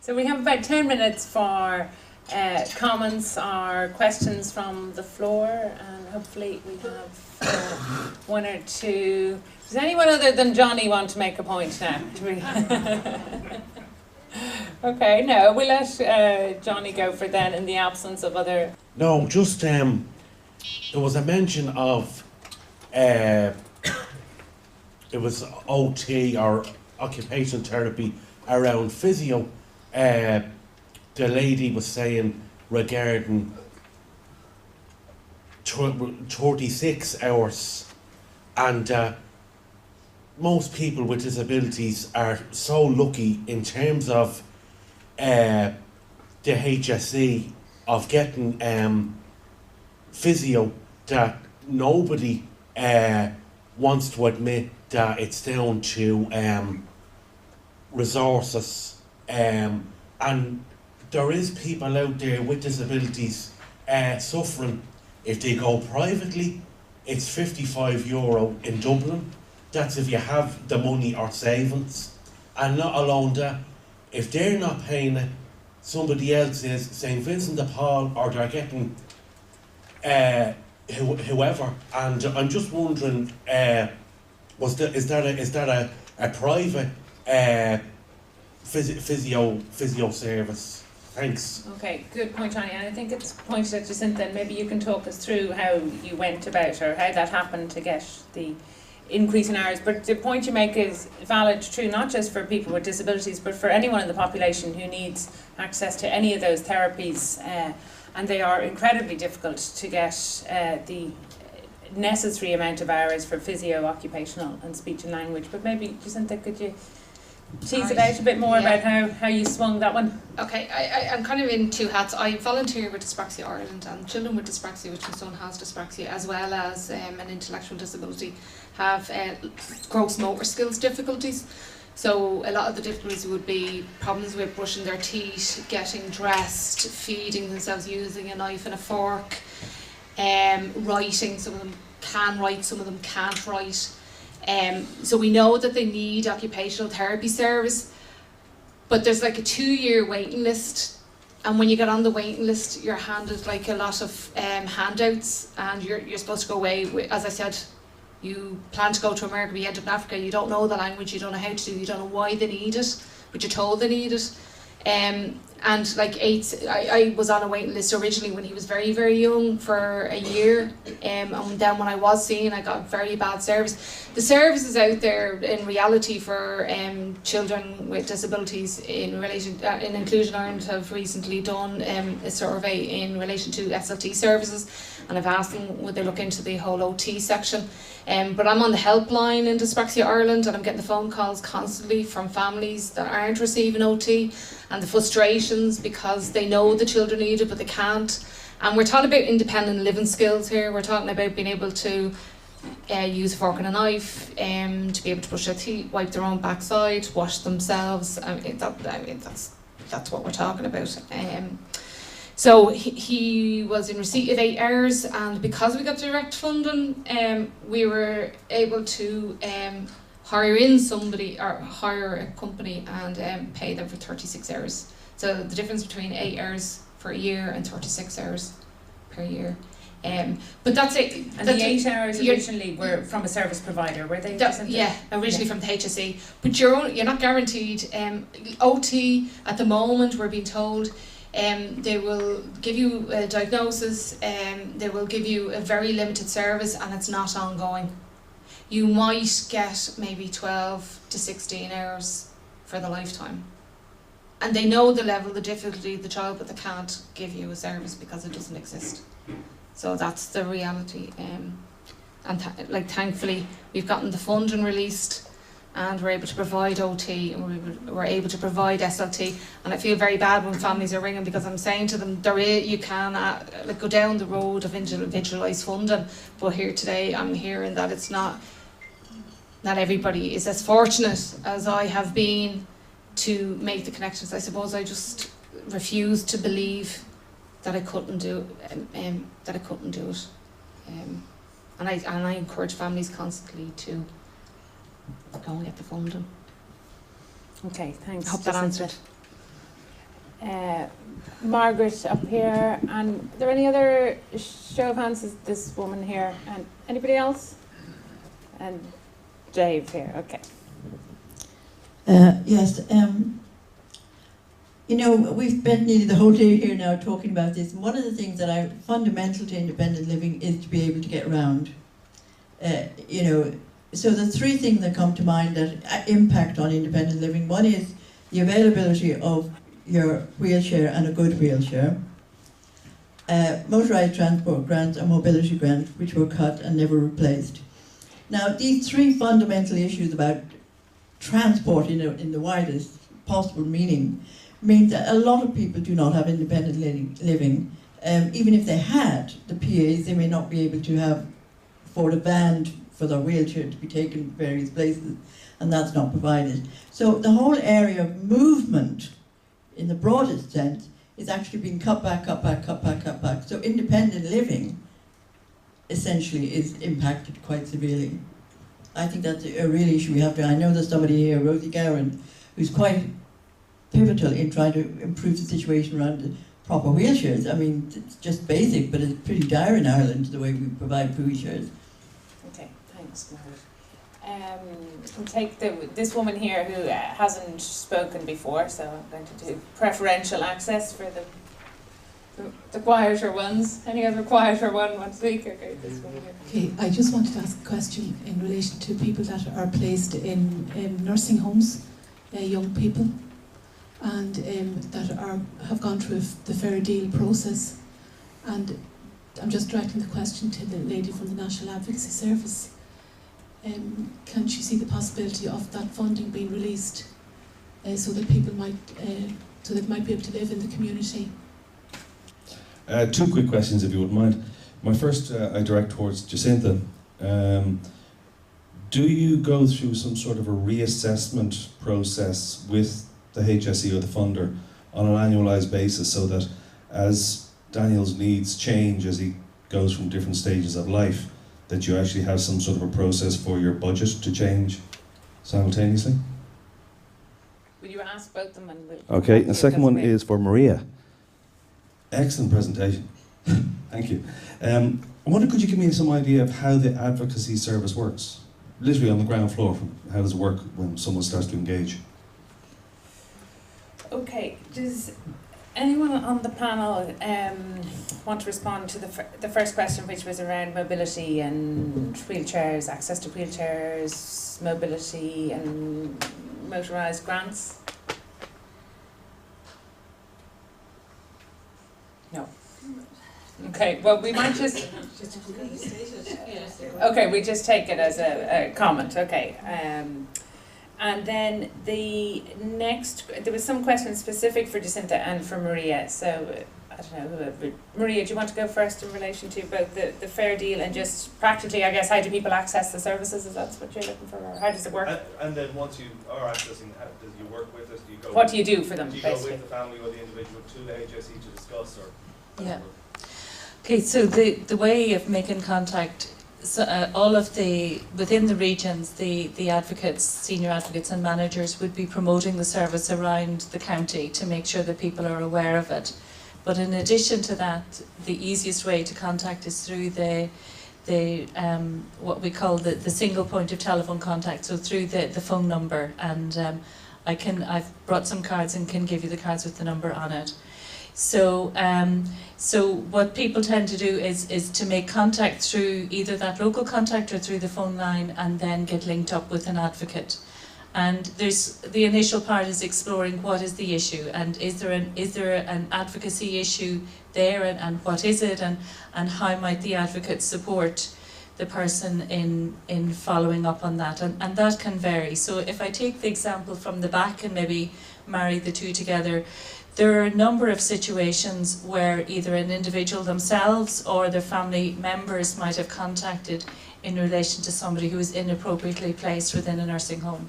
So we have about 10 minutes for comments or questions from the floor, and hopefully we have one or two. Does anyone other than Johnny want to make a point now? Okay, no, we'll let Johnny go for then in the absence of other. No, just there was a mention of it was OT or occupational therapy around physio. The lady was saying regarding 36 hours, and most people with disabilities are so lucky in terms of the HSE of getting physio that nobody wants to admit that it's down to resources, and there is people out there with disabilities suffering. If they go privately, it's €55 in Dublin. That's if you have the money or savings. And not alone that, if they're not paying it, somebody else is, St Vincent de Paul, or they're getting whoever. And I'm just wondering, is that a private physio service? Thanks. Okay, good point, Johnny. And I think it's pointed at Jacinta, and maybe you can talk us through how you went about or how that happened to get the increase in hours. But the point you make is valid, true, not just for people with disabilities, but for anyone in the population who needs access to any of those therapies. And they are incredibly difficult to get the necessary amount of hours for physio, occupational and speech and language. But maybe, Jacinta, could you tease it out a bit more about how you swung that one? Okay, I'm kind of in two hats. I volunteer with Dyspraxia Ireland, and children with dyspraxia, which my son has dyspraxia, as well as an intellectual disability, have gross motor skills difficulties. So a lot of the difficulties would be problems with brushing their teeth, getting dressed, feeding themselves using a knife and a fork, writing. Some of them can write, some of them can't write. So we know that they need occupational therapy service, but there's like a 2-year waiting list, and when you get on the waiting list, you're handed like a lot of handouts, and you're supposed to go away with, as I said, you plan to go to America, but you end up in Africa, you don't know the language, you don't know how to do it, you don't know why they need it, but you're told they need it. And like I was on a waiting list originally when he was very, very young for a year, and then when I was seen, I got very bad service. The services out there in reality for children with disabilities in relation, in Inclusion Ireland have recently done a survey in relation to SLT services, and I've asked them would they look into the whole OT section. But I'm on the helpline in Dyspraxia Ireland, and I'm getting the phone calls constantly from families that aren't receiving OT, and the frustrations because they know the children need it but they can't. And we're talking about independent living skills here. We're talking about being able to use a fork and a knife, to be able to brush their teeth, wipe their own backside, wash themselves. That's what we're talking about. So he was in receipt of 8 hours, and because we got direct funding, we were able to hire in somebody or hire a company and pay them for 36 hours. So the difference between 8 hours for a year and 36 hours per year. But that's it. And the 8 hours originally were from a service provider, were they? Yeah, originally from the HSE. But you're not guaranteed. OT at the moment, we're being told, they will give you a diagnosis, they will give you a very limited service, and it's not ongoing. You might get maybe 12 to 16 hours for the lifetime. And they know the level, the difficulty of the child, but they can't give you a service because it doesn't exist. So that's the reality. And thankfully, we've gotten the funding released, and we're able to provide OT, and we're able to provide SLT. And I feel very bad when families are ringing, because I'm saying to them, you can go down the road of individualised funding, but here today I'm hearing that it's not everybody is as fortunate as I have been to make the connections. I suppose I just refuse to believe that I couldn't do it. And I encourage families constantly to go and get the funding. Okay, thanks. I hope that answered. Margaret up here, and are there any other show of hands? Is this woman here, and anybody else? And Dave here, okay. Yes, you know, we've spent nearly the whole day here now talking about this, and one of the things that are fundamental to independent living is to be able to get around. You know, so the three things that come to mind that impact on independent living. One is the availability of your wheelchair and a good wheelchair. Motorised transport grants and mobility grants, which were cut and never replaced. Now, these three fundamental issues about transport in the widest possible meaning means that a lot of people do not have independent living. Even if they had the PAs, they may not be able to afford a van for their wheelchair to be taken to various places, and that's not provided. So the whole area of movement, in the broadest sense, is actually being cut back. So independent living, essentially, is impacted quite severely. I think that's a real issue we have to. I know there's somebody here, Rosie Gowan, who's quite pivotal in trying to improve the situation around the proper wheelchairs. I mean, it's just basic, but it's pretty dire in Ireland, the way we provide for wheelchairs. Okay, thanks, Margaret. We'll take this woman here who hasn't spoken before, so I'm going to do preferential access for the quieter ones. Any other quieter one want to speak? Okay, this one here. Okay, I just wanted to ask a question in relation to people that are placed in nursing homes, young people, and that have gone through the fair deal process. And I'm just directing the question to the lady from the National Advocacy Service. Can she see the possibility of that funding being released so that people might be able to live in the community? Two quick questions, if you wouldn't mind. My first, I direct towards Jacinta. Do you go through some sort of a reassessment process with the HSE or the funder on an annualised basis, so that as Daniel's needs change as he goes from different stages of life, that you actually have some sort of a process for your budget to change simultaneously? Will you ask both of them? And Okay, the second one is for Maria. Excellent presentation. Thank you. I wonder, could you give me some idea of how the advocacy service works? Literally on the ground floor, how does it work when someone starts to engage? Okay, does anyone on the panel want to respond to the first question, which was around mobility and wheelchairs, access to wheelchairs, mobility and motorised grants? No. Okay, well, we might just... Okay, we just take it as a comment, okay. And then the next, there was some questions specific for Jacinta and for Maria, so I don't know, Maria, do you want to go first in relation to both the fair deal and just practically, I guess, how do people access the services? Is that what you're looking for, or how does it work? And then once you are accessing, how do you work with us? Do you go? What do you do for them, do you basically? go with the family or the individual to the HSE to discuss, or? Yeah. Okay, so the way of making contact, so all of within the regions, the advocates, senior advocates and managers would be promoting the service around the county to make sure that people are aware of it. But in addition to that, the easiest way to contact is through the what we call the single point of telephone contact, so through the phone number. And I've brought some cards and can give you the cards with the number on it. So what people tend to do is to make contact through either that local contact or through the phone line, and then get linked up with an advocate. And the initial part is exploring what is the issue, and is there an advocacy issue there, and what is it, and how might the advocate support the person in following up on that, and that can vary. So if I take the example from the back and maybe marry the two together, there are a number of situations where either an individual themselves or their family members might have contacted in relation to somebody who is inappropriately placed within a nursing home,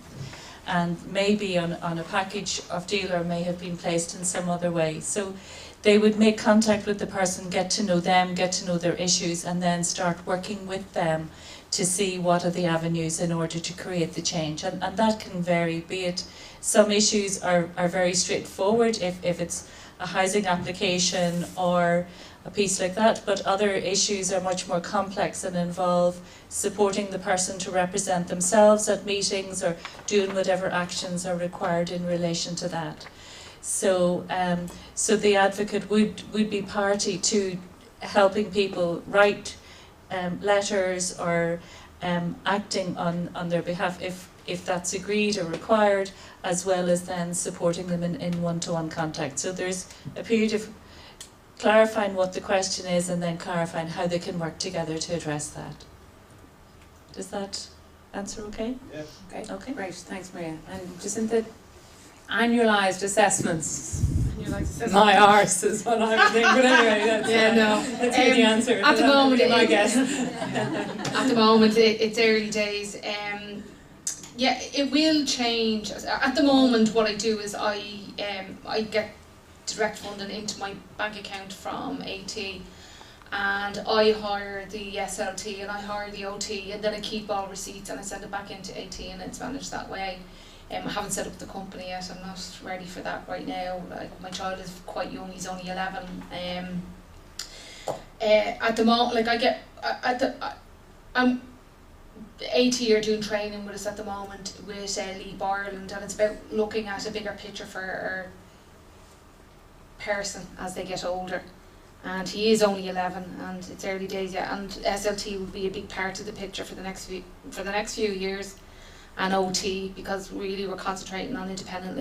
and maybe on a package of deal, or may have been placed in some other way. So they would make contact with the person, get to know them, get to know their issues, and then start working with them to see what are the avenues in order to create the change. And that can vary, be it some issues are very straightforward. If it's a housing application or a piece like that, but other issues are much more complex and involve supporting the person to represent themselves at meetings or doing whatever actions are required in relation to that. So, so the advocate would be party to helping people write letters or acting on their behalf if that's agreed or required, as well as then supporting them in one-to-one contact. So there's a period of clarifying what the question is and then clarifying how they can work together to address that. Does that answer okay? Yeah. Okay. Great, thanks Maria. And Jacinta, annualised assessments. My arse is what I would think, but anyway, that's, that's the answer. At the moment, I guess. At the moment, it's early days. Yeah, it will change. At the moment, what I do is I get direct funding into my bank account from AT, and I hire the SLT and I hire the OT, and then I keep all receipts and I send it back into AT, and it's managed that way. I haven't set up the company yet. I'm not ready for that right now. My child is quite young; he's only 11. At the moment, like I get I'm AT are doing training with us at the moment with Leap Ireland, and it's about looking at a bigger picture for our person as they get older. And he is only 11, and it's early days yet. And SLT will be a big part of the picture for the next few years, and OT, because really we're concentrating on independent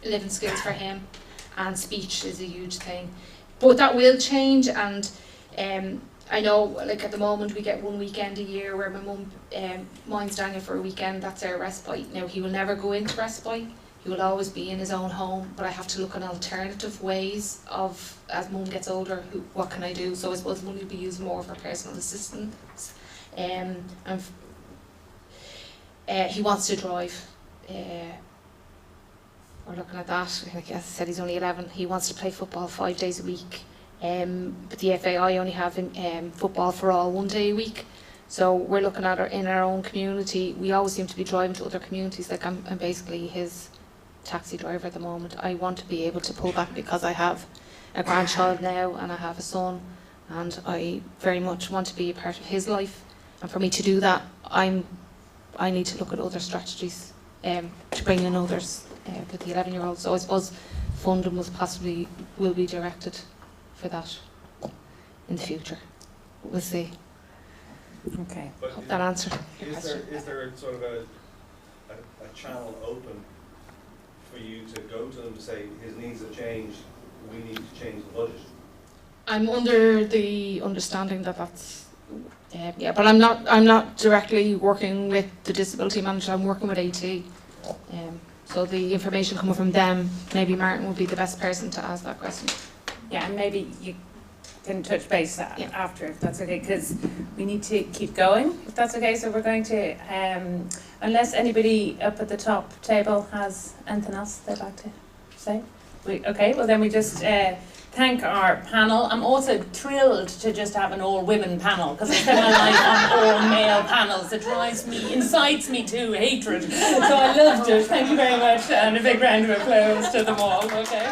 living skills for him, and speech is a huge thing. But that will change, and I know, like at the moment, we get one weekend a year where my mum minds Daniel for a weekend. That's our respite. Now, he will never go into respite. He will always be in his own home, but I have to look at alternative ways of, as mum gets older, what can I do? So I suppose money will be used more for personal assistance. And he wants to drive. We're looking at that. Like I said, he's only 11. He wants to play football 5 days a week. But the FAI only have football for all 1 day a week. So we're looking at in our own community. We always seem to be driving to other communities. Like I'm basically his taxi driver at the moment. I want to be able to pull back because I have a grandchild now and I have a son, and I very much want to be a part of his life. And for me to do that, I need to look at other strategies to bring in others with the 11-year-old. So I suppose funding will be directed for that in the future. We'll see. Okay. Hope that answered your Is question. there sort of a channel open for you to go to them to say his needs have changed, we need to change the budget? I'm under the understanding that that's yeah, but I'm not directly working with the disability manager. I'm working with AT. So the information coming from them, maybe Martin would be the best person to ask that question. Yeah, and maybe you can touch base after, if that's okay, because we need to keep going, if that's okay. So we're going to, unless anybody up at the top table has anything else they'd like to say. Okay, well then we just thank our panel. I'm also thrilled to just have an all-women panel, because I spend my life on all-male panels. It incites me to hatred. So I loved it. Thank you very much, and a big round of applause to them all. Okay.